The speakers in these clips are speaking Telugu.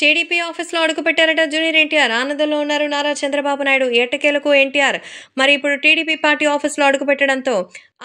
టీడీపీ ఆఫీస్‌లో అడుగుపెట్టారట జూనియర్ ఎన్టీఆర్. ఆనందంలో ఉన్నారు నారా చంద్రబాబు నాయుడు. ఎట్టకేలకు ఎన్టీఆర్ మరి ఇప్పుడు టీడీపీ పార్టీ ఆఫీస్‌లో అడుగుపెట్టడంతో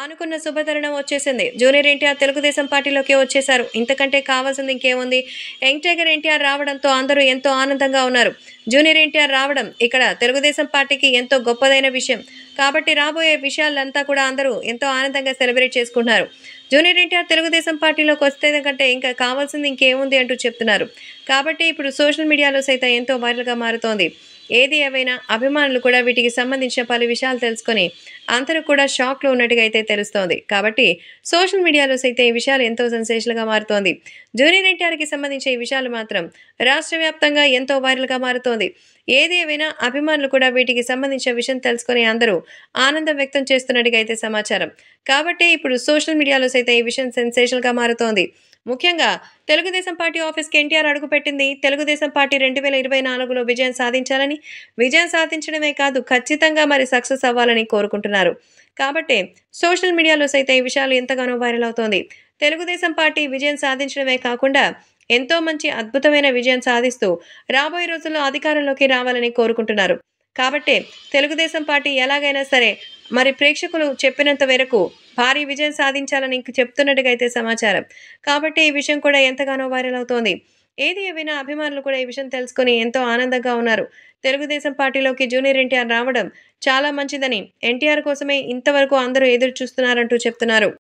అనుకున్న శుభతరుణం వచ్చేసింది. జూనియర్ ఎన్టీఆర్ తెలుగుదేశం పార్టీలోకి వచ్చేశారు. ఇంతకంటే కావాల్సింది ఇంకేముంది? యంగ్ టైగర్ ఎన్టీఆర్ రావడంతో అందరూ ఎంతో ఆనందంగా ఉన్నారు. జూనియర్ ఎన్టీఆర్ రావడం ఇక్కడ తెలుగుదేశం పార్టీకి ఎంతో గొప్పదైన విషయం. కాబట్టి రాబోయే విషయాలంతా కూడా అందరూ ఎంతో ఆనందంగా సెలబ్రేట్ చేసుకుంటున్నారు. జూనియర్ ఎన్టీఆర్ తెలుగుదేశం పార్టీలోకి వస్తే కంటే ఇంకా కావాల్సింది ఇంకేముంది అంటూ చెప్తున్నారు. కాబట్టి ఇప్పుడు సోషల్ మీడియాలో సైతం ఎంతో వైరల్‌గా మారుతోంది. ఏది ఏవైనా అభిమానులు కూడా వీటికి సంబంధించిన పలు విషయాలు తెలుసుకొని అందరూ కూడా షాక్‌లో ఉన్నట్టుగా అయితే తెలుస్తోంది. కాబట్టి సోషల్ మీడియాలో సైతం ఈ విషయాలు ఎంతో సెన్సేషనల్‌గా మారుతోంది. జూనియర్ ఎన్టీఆర్‌కి సంబంధించిన ఈ విషయాలు మాత్రం రాష్ట్ర వ్యాప్తంగా ఎంతో వైరల్‌గా మారుతోంది. ఏది ఏవైనా అభిమానులు కూడా వీటికి సంబంధించిన విషయం తెలుసుకొని అందరూ ఆనందం వ్యక్తం చేస్తున్నట్టుగా అయితే సమాచారం. కాబట్టి ఇప్పుడు సోషల్ మీడియాలో సైతం ఈ విషయం సెన్సేషనల్‌గా మారుతోంది. ముఖ్యంగా తెలుగుదేశం పార్టీ ఆఫీస్‌కి ఎన్టీఆర్ అడుగుపెట్టింది. తెలుగుదేశం పార్టీ 2024లో విజయం సాధించాలని, విజయం సాధించడమే కాదు ఖచ్చితంగా మరి సక్సెస్ అవ్వాలని కోరుకుంటున్నారు. కాబట్టే సోషల్ మీడియాలో సైతం ఈ విషయాలు ఎంతగానో వైరల్ అవుతోంది. తెలుగుదేశం పార్టీ విజయం సాధించడమే కాకుండా ఎంతో మంచి అద్భుతమైన విజయం సాధిస్తూ రాబోయే రోజుల్లో అధికారంలోకి రావాలని కోరుకుంటున్నారు. కాబట్టే తెలుగుదేశం పార్టీ ఎలాగైనా సరే మరి ప్రేక్షకులు చెప్పినంత వరకు భారీ విజయం సాధించాలని ఇంక చెప్తున్నట్టుగా అయితే సమాచారం. కాబట్టి ఈ విషయం కూడా ఎంతగానో వైరల్ అవుతోంది. ఏది ఏమైనా అభిమానులు కూడా ఈ విషయం తెలుసుకొని ఎంతో ఆనందంగా ఉన్నారు. తెలుగుదేశం పార్టీలోకి జూనియర్ ఎన్టీఆర్ రావడం చాలా మంచిదని, ఎన్టీఆర్ కోసమే ఇంతవరకు అందరూ ఎదురు చూస్తున్నారంటూ చెప్తున్నారు.